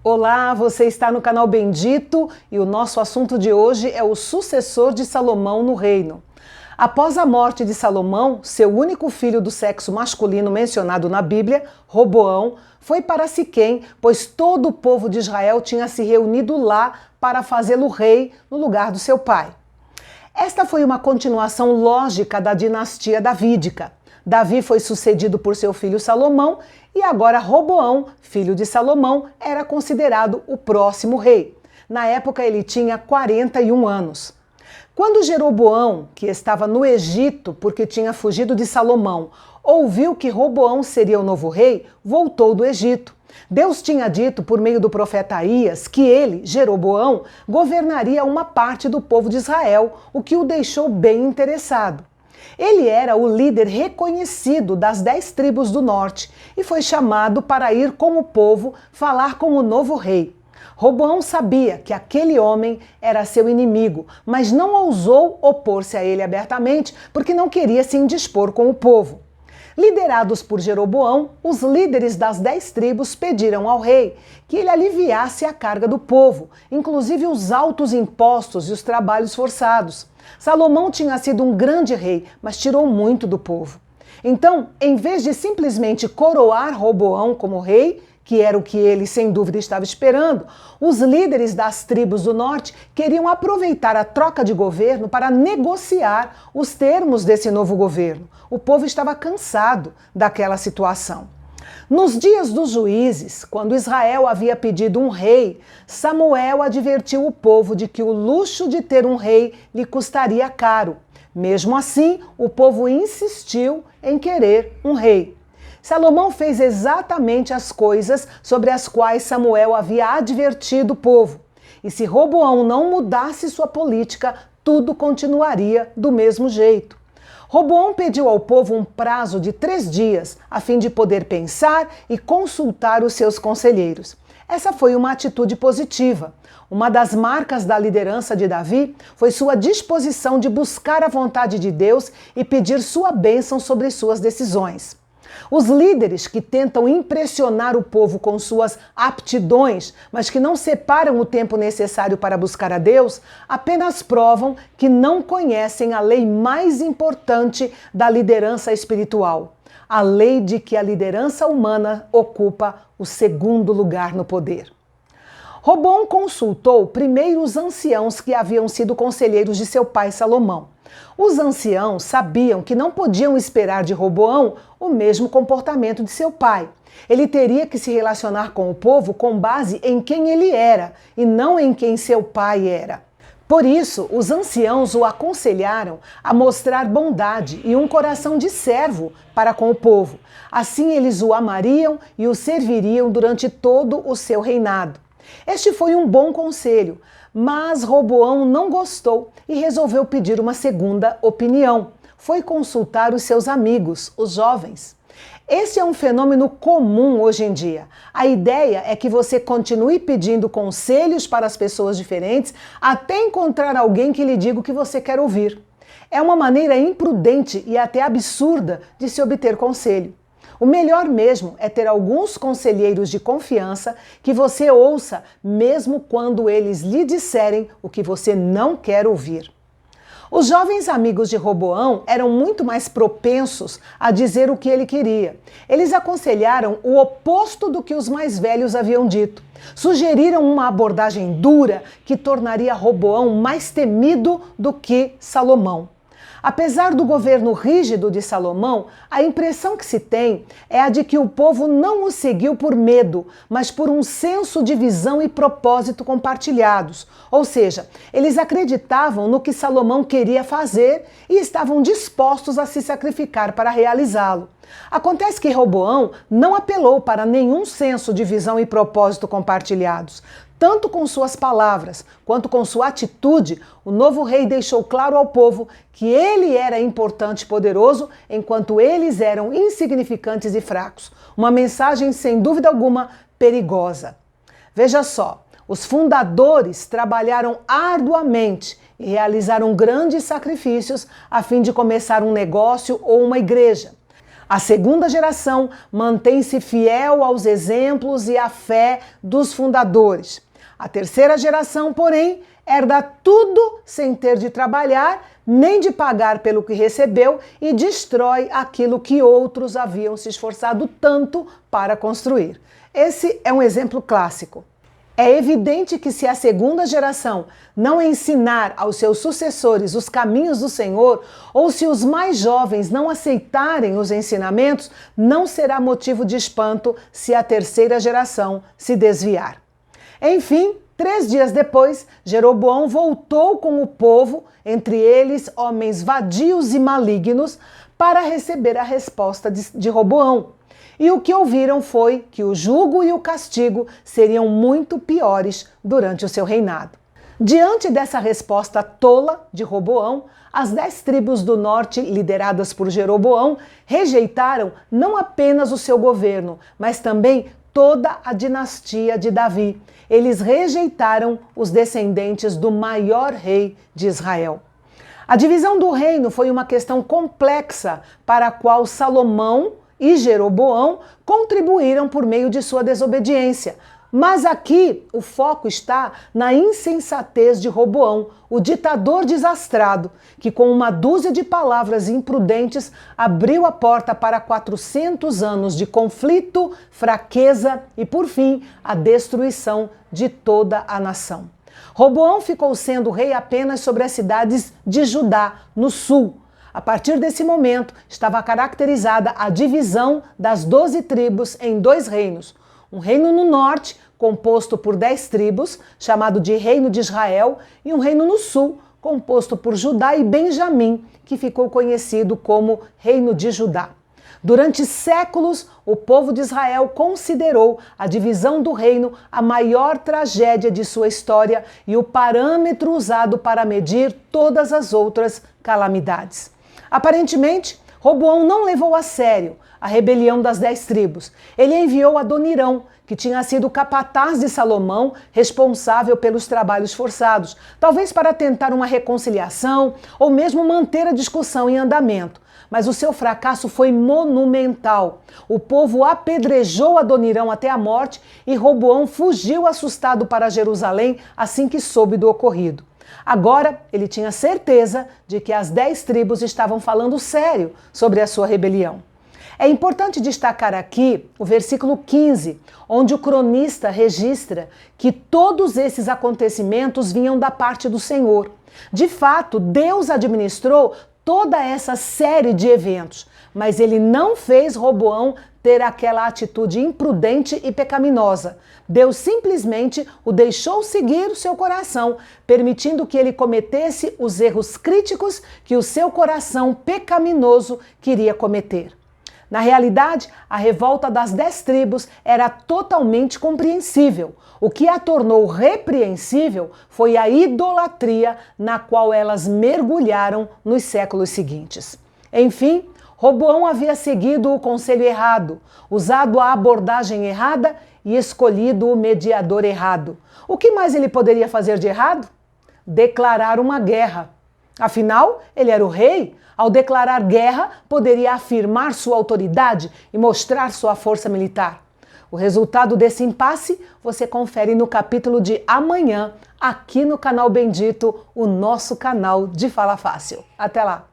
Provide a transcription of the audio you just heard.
Olá, você está no canal Bendito e o nosso assunto de hoje é o sucessor de Salomão no reino. Após a morte de Salomão, seu único filho do sexo masculino mencionado na Bíblia, Roboão, foi para Siquém, pois todo o povo de Israel tinha se reunido lá para fazê-lo rei no lugar do seu pai. Esta foi uma continuação lógica da dinastia davídica. Davi foi sucedido por seu filho Salomão e agora Roboão, filho de Salomão, era considerado o próximo rei. Na época ele tinha 41 anos. Quando Jeroboão, que estava no Egito porque tinha fugido de Salomão, ouviu que Roboão seria o novo rei, voltou do Egito. Deus tinha dito por meio do profeta Aías que ele, Jeroboão, governaria uma parte do povo de Israel, o que o deixou bem interessado. Ele era o líder reconhecido das 10 tribos do norte e foi chamado para ir com o povo falar com o novo rei. Roboão sabia que aquele homem era seu inimigo, mas não ousou opor-se a ele abertamente porque não queria se indispor com o povo. Liderados por Jeroboão, os líderes das 10 tribos pediram ao rei que ele aliviasse a carga do povo, inclusive os altos impostos e os trabalhos forçados. Salomão tinha sido um grande rei, mas tirou muito do povo. Então, em vez de simplesmente coroar Roboão como rei, que era o que ele sem dúvida estava esperando, os líderes das tribos do norte queriam aproveitar a troca de governo para negociar os termos desse novo governo. O povo estava cansado daquela situação. Nos dias dos juízes, quando Israel havia pedido um rei, Samuel advertiu o povo de que o luxo de ter um rei lhe custaria caro. Mesmo assim, o povo insistiu em querer um rei. Salomão fez exatamente as coisas sobre as quais Samuel havia advertido o povo. E se Roboão não mudasse sua política, tudo continuaria do mesmo jeito. Roboão pediu ao povo um prazo de 3 dias, a fim de poder pensar e consultar os seus conselheiros. Essa foi uma atitude positiva. Uma das marcas da liderança de Davi foi sua disposição de buscar a vontade de Deus e pedir sua bênção sobre suas decisões. Os líderes que tentam impressionar o povo com suas aptidões, mas que não separam o tempo necessário para buscar a Deus, apenas provam que não conhecem a lei mais importante da liderança espiritual, a lei de que a liderança humana ocupa o segundo lugar no poder. Roboão consultou primeiro os anciãos que haviam sido conselheiros de seu pai Salomão. Os anciãos sabiam que não podiam esperar de Roboão o mesmo comportamento de seu pai. Ele teria que se relacionar com o povo com base em quem ele era e não em quem seu pai era. Por isso, os anciãos o aconselharam a mostrar bondade e um coração de servo para com o povo. Assim eles o amariam e o serviriam durante todo o seu reinado. Este foi um bom conselho, mas Roboão não gostou e resolveu pedir uma segunda opinião. Foi consultar os seus amigos, os jovens. Esse é um fenômeno comum hoje em dia. A ideia é que você continue pedindo conselhos para as pessoas diferentes até encontrar alguém que lhe diga o que você quer ouvir. É uma maneira imprudente e até absurda de se obter conselho. O melhor mesmo é ter alguns conselheiros de confiança que você ouça mesmo quando eles lhe disserem o que você não quer ouvir. Os jovens amigos de Roboão eram muito mais propensos a dizer o que ele queria. Eles aconselharam o oposto do que os mais velhos haviam dito. Sugeriram uma abordagem dura que tornaria Roboão mais temido do que Salomão. Apesar do governo rígido de Salomão, a impressão que se tem é a de que o povo não o seguiu por medo, mas por um senso de visão e propósito compartilhados. Ou seja, eles acreditavam no que Salomão queria fazer e estavam dispostos a se sacrificar para realizá-lo. Acontece que Roboão não apelou para nenhum senso de visão e propósito compartilhados. Tanto com suas palavras quanto com sua atitude, o novo rei deixou claro ao povo que ele era importante e poderoso, enquanto eles eram insignificantes e fracos. Uma mensagem, sem dúvida alguma, perigosa. Veja só, os fundadores trabalharam arduamente e realizaram grandes sacrifícios a fim de começar um negócio ou uma igreja. A segunda geração mantém-se fiel aos exemplos e à fé dos fundadores. A terceira geração, porém, herda tudo sem ter de trabalhar nem de pagar pelo que recebeu e destrói aquilo que outros haviam se esforçado tanto para construir. Esse é um exemplo clássico. É evidente que se a segunda geração não ensinar aos seus sucessores os caminhos do Senhor, ou se os mais jovens não aceitarem os ensinamentos, não será motivo de espanto se a terceira geração se desviar. Enfim, 3 dias depois, Jeroboão voltou com o povo, entre eles homens vadios e malignos, para receber a resposta de Roboão. E o que ouviram foi que o jugo e o castigo seriam muito piores durante o seu reinado. Diante dessa resposta tola de Roboão, as 10 tribos do norte, lideradas por Jeroboão, rejeitaram não apenas o seu governo, mas também toda a dinastia de Davi. Eles rejeitaram os descendentes do maior rei de Israel. A divisão do reino foi uma questão complexa para a qual Salomão e Jeroboão contribuíram por meio de sua desobediência. Mas aqui o foco está na insensatez de Roboão, o ditador desastrado, que com uma dúzia de palavras imprudentes abriu a porta para 400 anos de conflito, fraqueza e, por fim, a destruição de toda a nação. Roboão ficou sendo rei apenas sobre as cidades de Judá, no sul. A partir desse momento, estava caracterizada a divisão das 12 tribos em 2 reinos. Um reino no norte, composto por 10 tribos, chamado de Reino de Israel, e um reino no sul, composto por Judá e Benjamim, que ficou conhecido como Reino de Judá. Durante séculos, o povo de Israel considerou a divisão do reino a maior tragédia de sua história e o parâmetro usado para medir todas as outras calamidades. Aparentemente, Roboão não levou a sério a rebelião das 10 tribos. Ele enviou Adonirão, que tinha sido capataz de Salomão, responsável pelos trabalhos forçados, talvez para tentar uma reconciliação ou mesmo manter a discussão em andamento. Mas o seu fracasso foi monumental. O povo apedrejou Adonirão até a morte e Roboão fugiu assustado para Jerusalém assim que soube do ocorrido. Agora, ele tinha certeza de que as 10 tribos estavam falando sério sobre a sua rebelião. É importante destacar aqui o versículo 15, onde o cronista registra que todos esses acontecimentos vinham da parte do Senhor. De fato, Deus administrou toda essa série de eventos, mas ele não fez Roboão ter aquela atitude imprudente e pecaminosa. Deus simplesmente o deixou seguir o seu coração, permitindo que ele cometesse os erros críticos que o seu coração pecaminoso queria cometer. Na realidade, a revolta das 10 tribos era totalmente compreensível. O que a tornou repreensível foi a idolatria na qual elas mergulharam nos séculos seguintes. Enfim, Roboão havia seguido o conselho errado, usado a abordagem errada e escolhido o mediador errado. O que mais ele poderia fazer de errado? Declarar uma guerra. Afinal, ele era o rei. Ao declarar guerra, poderia afirmar sua autoridade e mostrar sua força militar. O resultado desse impasse você confere no capítulo de amanhã, aqui no canal Bendito, o nosso canal de Fala Fácil. Até lá!